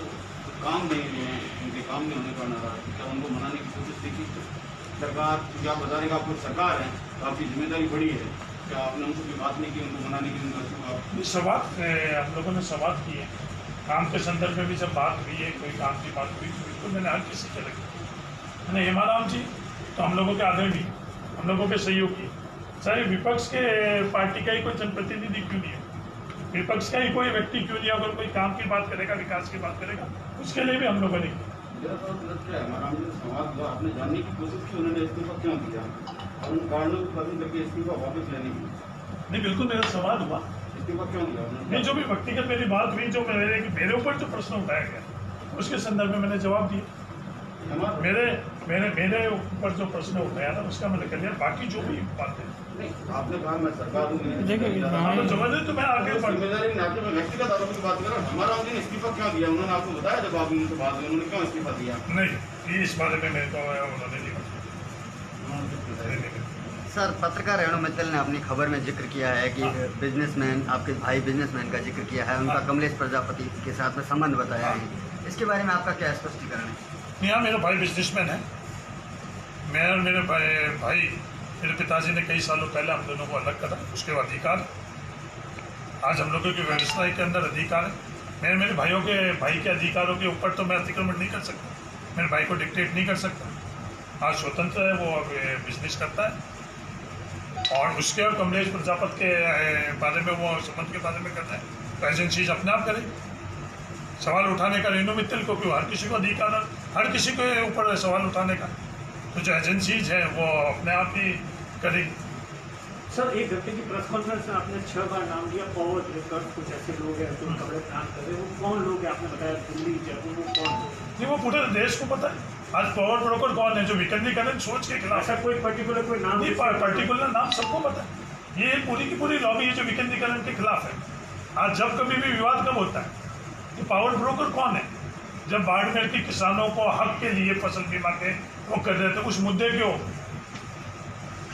काम नहीं हुए हैं, उनके काम नहीं होने का नारा, क्या उनको मनाने की कोशिश देखी? सरकार, क्या बता देगा, आपको सरकार है तो आपकी जिम्मेदारी बड़ी है, क्या आपने उनसे भी बात नहीं की उनको मनाने की? उनका सवाल आप लोगों ने सवाल किए, काम के संदर्भ में भी जब बात हुई है, कोई काम की बात हुई तो बिल्कुल मैंने हर किसी से रखी। मैंने हेमाराम जी तो हम लोगों के आदरणीय, हम लोगों के सहयोगी, चाहे विपक्ष के पार्टी का ही कोई जनप्रतिनिधि क्यों नहीं है, विपक्ष का ही कोई व्यक्ति क्यों नहीं, अगर कोई काम की बात करेगा, विकास की बात करेगा, उसके लिए भी हम लोगों ने की। हेमाराम जी सवाल हुआ, आपने जानने की कोशिश की उन्होंने इस्तीफा क्यों दिया और उन कारणों की बात करके इस्तीफा वापस लेने की? नहीं, बिल्कुल मेरा सवाल हुआ, इस्तीफा क्यों दिया? नहीं, जो भी व्यक्तिगत मेरी बात हुई, जो मेरे ऊपर जो प्रश्न उठाया गया उसके संदर्भ में मैंने जवाब दिया। मेरे मेरे ऊपर जो प्रश्न उठाया ना उसका मैंने कर लिया, बाकी जो भी बात है नहीं, आपने कहा मैं सरकार हूँ, तो समझ रहे, तो मैं आगे बढ़ जिम्मेदारी नहीं, आपने व्यक्तिगत आरोप की बात कर रहा हूँ। हमारा उन्होंने इस्तीफा क्यों दिया, उन्होंने आपको बताया जब आप उनसे बात हुई, उन्होंने क्यों इस्तीफा दिया? नहीं, इस बारे में मेरे को उन्होंने नहीं बताया। सर, पत्रकार रेणु मित्तल ने अपनी खबर में जिक्र किया है कि बिजनेसमैन, आपके भाई बिजनेसमैन का जिक्र किया है, उनका कमलेश प्रजापति के साथ में संबंध बताया है। इसके बारे में आपका क्या स्पष्टीकरण है? यहाँ मेरा भाई बिजनेसमैन है। मैं और मेरे भाई मेरे पिताजी ने कई सालों पहले हम दोनों को अलग करा, उसके अधिकार आज हम लोगों की व्यवस्था के अंदर अधिकार है। मैं मेरे भाई के अधिकारों के ऊपर तो मैं अतिक्रमण नहीं कर सकता, मेरे भाई को डिक्टेट नहीं कर सकता। आज स्वतंत्र है, वो अब बिजनेस करता है और उसके और कमलेश प्रजापति के बारे में, वो संबंध के बारे में करता है तो एजेंसीज अपने आप करें। सवाल उठाने का रेणु मित्तल को क्यों? हर किसी को अधिकार, हर किसी के ऊपर सवाल उठाने का, तो जो एजेंसीज हैं वो अपने आप ही करेगी। सर, एक घंटे की प्रेस कॉन्फ्रेंस में आपने 6 बार नाम लिया पावर ब्रोकर, कुछ ऐसे लोग हैं जो खबरें काम कर रहे हैं, वो कौन लोग हैं? आपने बताया दिल्ली, जयपुर, वो कौन लोग? नहीं, वो पूरे देश को पता है आज पावर ब्रोकर कौन है, जो विकेंद्रीकरण सोच के खिलाफ ऐसा कोई पर्टिकुलर कोई नाम नहीं, पर्टिकुलर नाम सबको पता है। ये पूरी की पूरी लॉबी है जो विकेंद्रीकरण के खिलाफ है। आज जब कभी भी विवाद कब होता है, तो पावर ब्रोकर कौन है? जब बाड़मेर के किसानों को हक के लिए फसल बीमा के वो कर रहे थे, उस मुद्दे को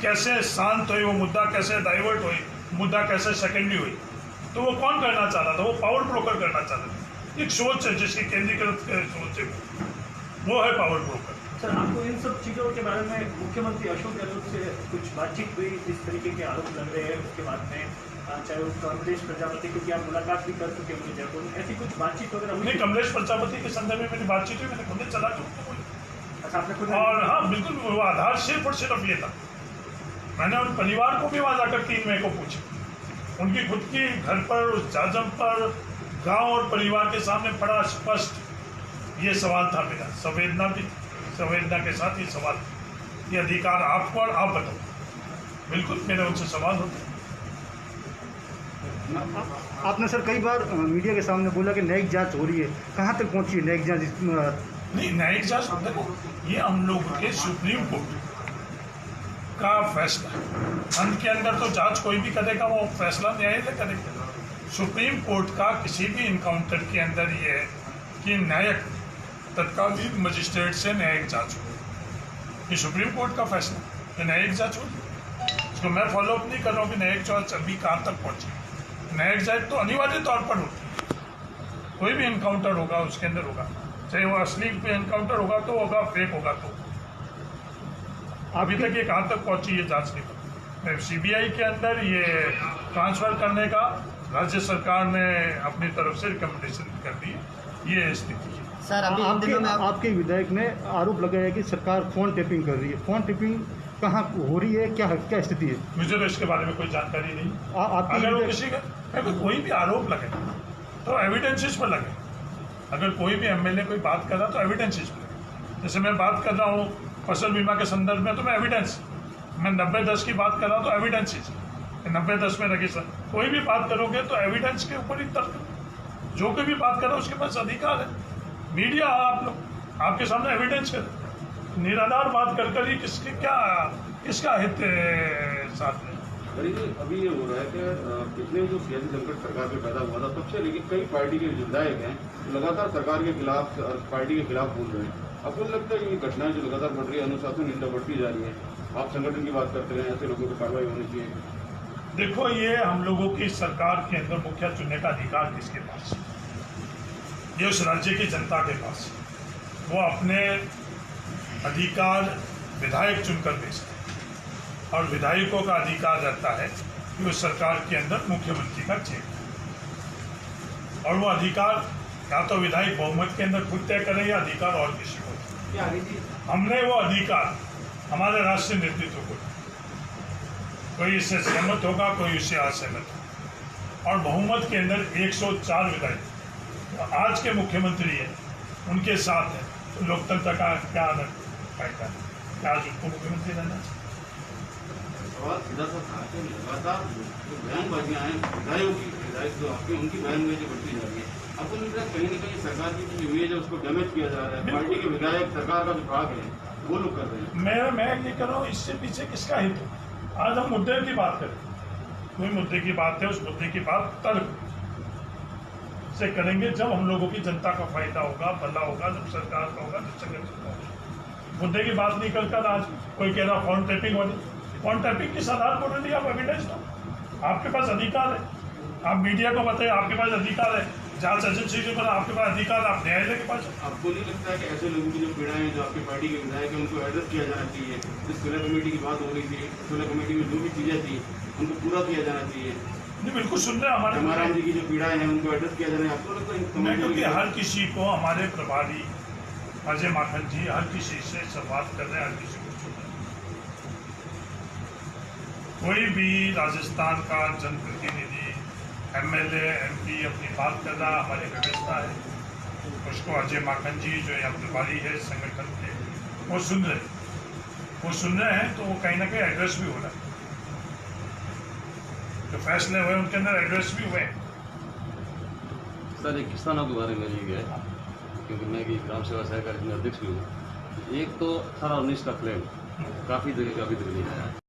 कैसे शांत हुई, वो मुद्दा कैसे डाइवर्ट हुई, मुद्दा कैसे सेकेंडरी हुई, तो वो कौन करना चाह रहा था? वो पावर ब्रोकर करना चाह रहा था। एक सोच है जिसकी केंद्रीकृत सोच है, वो है पावर ब्रोकर। सर, आपको इन सब चीज़ों के बारे में मुख्यमंत्री अशोक गहलोत से कुछ बातचीत हुई? जिस तरीके के आरोप लग रहे हैं उसके बाद में, चाहे वो कमलेश प्रजापति की, क्या आप मुलाकात भी कर चुके हैं जयपुर में? ऐसी कुछ बातचीत वगैरह हुई? नहीं, कमलेश प्रजापति के संदर्भ में मेरी बातचीत हुई, मैंने खुद चला के उनको बोला। अच्छा, आपने खुद? और हाँ, बिल्कुल, वो आधार सिर्फ और सिर्फ ये था। मैंने उन परिवार को भी वहाँ जाकर 3 मई को पूछा, उनकी खुद की घर पर, उस जाजम पर, गांव और परिवार के सामने बड़ा स्पष्ट ये सवाल था मेरा, संवेदना के साथ ये सवाल, ये अधिकार आपको और आप बताओ। बिल्कुल मेरे उनसे सवाल होते। आपने सर कई बार मीडिया के सामने बोला कि न्यायिक जांच हो रही है, कहाँ तक पहुंची है न्यायिक जांच? नहीं, न्यायिक जांच देखो, ये हम लोग के सुप्रीम कोर्ट का फैसला है। अंत के अंदर तो जांच कोई भी करेगा, वो फैसला न्यायालय करेगा। सुप्रीम कोर्ट का किसी भी इनकाउंटर के अंदर ये है कि न्यायिक तत्कालीन मजिस्ट्रेट से न्यायिक जांच हो, ये सुप्रीम कोर्ट का फैसला, ये न्यायिक जांच हो। इसको मैं फॉलोअप नहीं कर रहा हूँ कि न्यायिक जांच अभी कहाँ तक पहुँची। न्यायिक जांच तो अनिवार्य तौर पर होती है, कोई भी इनकाउंटर होगा उसके अंदर होगा, चाहे वो असली पे इनकाउंटर होगा तो होगा, फेक होगा तो। अभी तक ये कहाँ तक पहुँची ये जांच नहीं पता। सीबीआई के अंदर ये ट्रांसफ़र करने का राज्य सरकार ने अपनी तरफ से रिकमेंडेशन कर दी है, ये स्थिति है। सर, अभी इन दिनों में आपके विधायक ने आरोप लगाया कि सरकार फोन टेपिंग कर रही है। फोन टेपिंग कहाँ हो रही है, क्या स्थिति है? मुझे तो इसके बारे में कोई जानकारी नहीं। अगर वो किसी का कोई भी आरोप लगे तो एविडेंसेस पर लगे। अगर कोई भी एमएलए कोई बात कर रहा तो एविडेंसेस पर लगे। जैसे मैं बात कर रहा हूँ फसल बीमा के संदर्भ में, तो मैं एविडेंस, मैं 90-10 की बात कर रहा हूँ तो एविडेंसेस 90-10 में लगी। सर, कोई भी बात करोगे तो एविडेंस के ऊपर ही तर्क, जो कोई भी बात कर रहा है उसके पास अधिकार है। मीडिया, आप लोग, आपके सामने एविडेंस है, निराधार बात कर ही किसका हित साथ है। अभी ये हो रहा है कि पिछले जो सियासी संकट सरकार में पैदा हुआ था तब से, लेकिन कई पार्टी के विधायक हैं लगातार सरकार के खिलाफ, पार्टी के खिलाफ बोल रहे हैं। आपको लगता है कि ये घटनाएं जो लगातार बढ़ रही है, अनुशासन निंदा बढ़ती जा रही है, आप संगठन की बात करते हैं, ऐसे लोगों पर कार्रवाई होनी चाहिए? देखो, ये हम लोगों की सरकार के अंदर मुखिया चुनने का अधिकार किसके पास? ये उस राज्य की जनता के पास। वो अपने अधिकार विधायक चुनकर भेजते हैं और विधायकों का अधिकार रहता है कि उस सरकार के अंदर मुख्यमंत्री का चेक, और वो अधिकार या तो विधायक बहुमत के अंदर खुद तय करे या अधिकार और किसी को। हमने वो अधिकार हमारे राष्ट्रीय नेतृत्व को, कोई इससे सहमत होगा, कोई इससे असहमत होगा, और बहुमत के अंदर 104 विधायक आज के मुख्यमंत्री हैं, उनके साथ है, तो लोकतंत्र का क्या फायदा है? क्या आज उनको मुख्यमंत्री रहना चाहिए? सवाल सीधा सा था कि लगातार जो बयानबाजियाँ हैं विधायक जो आपकी, उनकी बयानबाजी बढ़ती जा रही है। आपको लगता है कहीं ना कहीं सरकार की जो इमेज है उसको डैमेज किया जा रहा है? पार्टी के विधायक सरकार का जो भाग है वो लोग कर रहे हैं। मैं ये कह रहा हूँ, इससे पीछे किसका हित है? आज हम मुद्दे की बात करें, कोई मुद्दे की बात है, उस मुद्दे की बात तर्क से करेंगे जब हम लोगों की जनता का फायदा होगा, भला होगा, जब सरकार का होगा, जब संगठन का होगा। मुद्दे की बात नहीं करकर आज कोई कह रहा फोन टैपिंग हो रही, फोन टैपिंग किस आधार पर हो रही है? आप एविडेंस दो, आपके पास अधिकार है, आप मीडिया को बताइए, आपके पास अधिकार है, जांच एजेंसी के पास आपके पास अधिकार, आप न्यायालय के पास। आपको नहीं लगता है कि ऐसे लोगों की जो पीड़ाएं हैं, जो आपकी पार्टी के विधायक हैं, उनको एड्रेस किया जाना चाहिए? जिस सुलह कमेटी की बात हो रही थी, सुलह कमेटी में जो भी चीजें थी उनको पूरा किया जाना चाहिए। नहीं, बिल्कुल सुन रहे हैं हमारे हमाराम जी की जो पीड़ाएं हैं उनको एड्रेस किया जाना है। आपको लगता है मैं, क्योंकि हर किसी को हमारे प्रभारी अजय माखन जी हर किसी से संवाद कर रहे हैं, हर किसी को सुन रहे हैं। कोई भी राजस्थान का जनप्रतिनिधि, एमएलए, एमपी अपनी बात कर रहा, हमारी व्यवस्था है, उसको अजय माखन जी जो यहाँ प्रभारी है संगठन के, वो सुन रहे हैं, तो वो कहीं ना कहीं एड्रेस भी हो रहा है। जो फैसले हुए उनके अंदर एड्रेस भी हुए। सर, एक किसानों के बारे में ये है, क्योंकि मैं भी ग्राम सेवा सहकारी में अध्यक्ष भी हूँ। एक तो 18-19 का क्लेम काफ़ी जगह का अभी तक नहीं है।